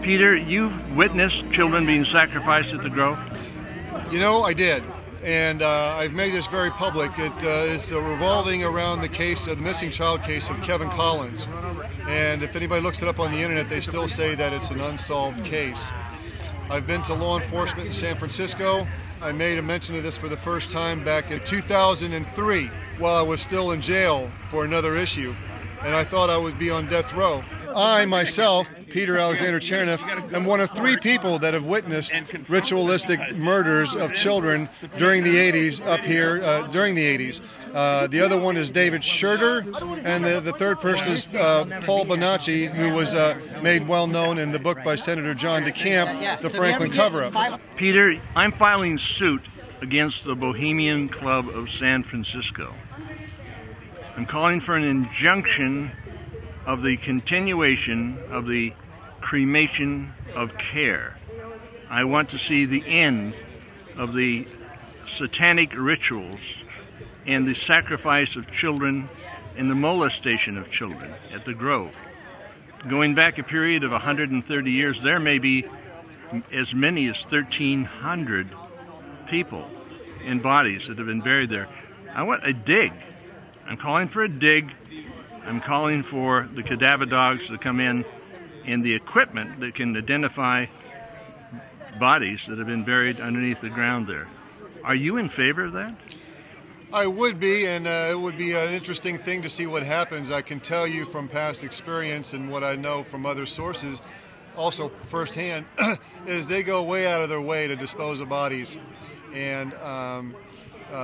Peter, you've witnessed children being sacrificed at the Grove? You know, I did. And I've made this very public. It is revolving around the case of the missing child case of Kevin Collins. And if anybody looks it up on the internet, they still say that it's an unsolved case. I've been to law enforcement in San Francisco. I made a mention of this for the first time back in 2003 while I was still in jail for another issue. And I thought I would be on death row. I, myself, Peter Alexander Chernoff, am one of 3 people that have witnessed ritualistic murders of children during the 80s up here, during the 80s. The other one is David Hiilder, and the third person is Paul Bonacci, who was made well known in the book by Senator John DeCamp, The Franklin Cover-Up. Peter, I'm filing suit against the Bohemian Club of San Francisco. I'm calling for an injunction of the continuation of the cremation of care. I want to see the end of the satanic rituals and the sacrifice of children and the molestation of children at the Grove. Going back a period of 130 years, there may be as many as 1,300 people in bodies that have been buried there. I want a dig. I'm calling for a dig. I'm calling for the cadaver dogs to come in and the equipment that can identify bodies that have been buried underneath the ground there. Are you in favor of that? I would be, and it would be an interesting thing to see what happens. I can tell you from past experience and what I know from other sources, also firsthand, is they go way out of their way to dispose of bodies. And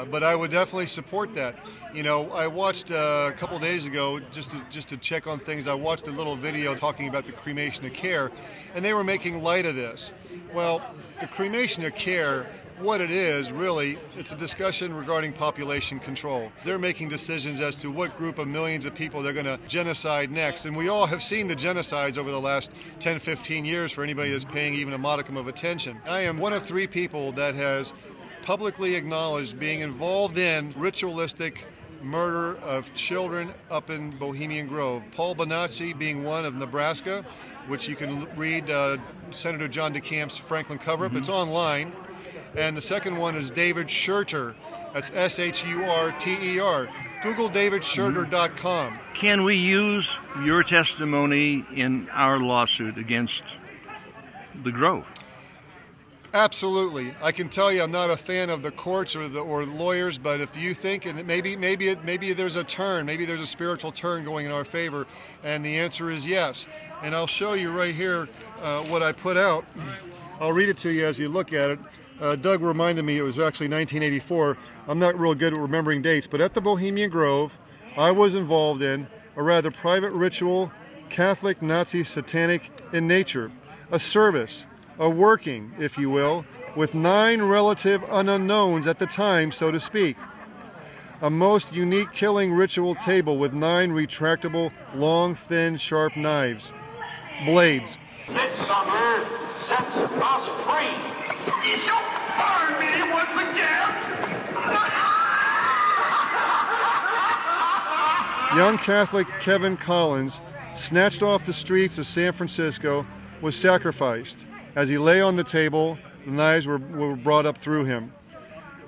but I would definitely support that. You know, I watched a couple days ago, just to check on things, I watched a little video talking about the cremation of care, and they were making light of this. Well, the cremation of care, what it is really, it's a discussion regarding population control. They're making decisions as to what group of millions of people they're going to genocide next. And we all have seen the genocides over the last 10, 15 years for anybody that's paying even a modicum of attention. I am one of 3 people that has publicly acknowledged being involved in ritualistic murder of children up in Bohemian Grove. Paul Bonacci being one of Nebraska, which you can read Senator John DeCamp's Franklin Cover-Up. It's online. And the second one is David Hiilder. That's S-H-U-R-T-E-R. Google davidhiilder.com. Can we use your testimony in our lawsuit against the Grove? Absolutely. I can tell you I'm not a fan of the courts or lawyers, but if you think, and maybe there's a turn, maybe there's a spiritual turn going in our favor, and the answer is yes. And I'll show you right here what I put out. I'll read it to you as you look at it. Doug reminded me it was actually 1984. I'm not real good at remembering dates, but at the Bohemian Grove, I was involved in a rather private ritual, Catholic, Nazi, satanic in nature, a service, a working, if you will, with 9 relative unknowns at the time, so to speak. A most unique killing ritual table with 9 retractable, long, thin, sharp knives. Blades. This summer sets us free. You burned me once again. Young Catholic Kevin Collins, snatched off the streets of San Francisco, was sacrificed. As he lay on the table, the knives were brought up through him.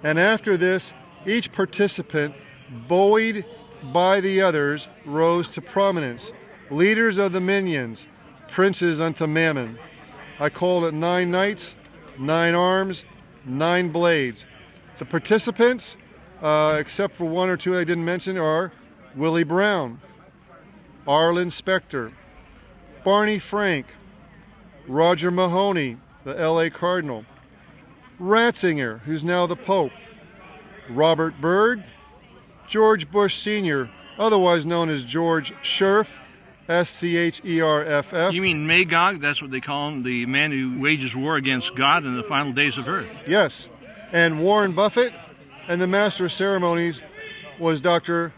And after this, each participant, buoyed by the others, rose to prominence. Leaders of the minions, princes unto mammon. I called it 9 knights, 9 arms, 9 blades. The participants, except for 1 or 2 I didn't mention, are Willie Brown, Arlen Specter, Barney Frank, Roger Mahoney, the L.A. Cardinal, Ratzinger, who's now the Pope, Robert Byrd, George Bush Sr., otherwise known as George Scherff, S-C-H-E-R-F-F. You mean Magog? That's what they call him, the man who wages war against God in the final days of earth. Yes, and Warren Buffett, and the Master of Ceremonies was Dr.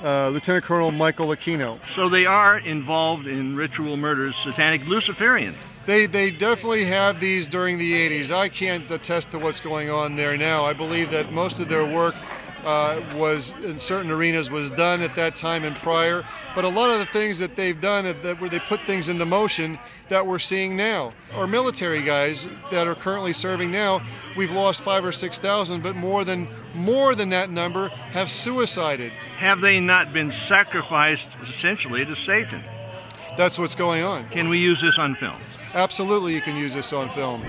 Lieutenant Colonel Michael Aquino. So they are involved in ritual murders, satanic, Luciferian. They definitely had these during the 80s. I can't attest to what's going on there now. I believe that most of their work was in certain arenas was done at that time and prior, but a lot of the things that they've done where they put things into motion that we're seeing now. Our military guys that are currently serving now, we've lost 5,000 or 6,000, but more than that number have suicided. Have they not been sacrificed essentially to Satan? That's what's going on. Can we use this on film? Absolutely, you can use this on film.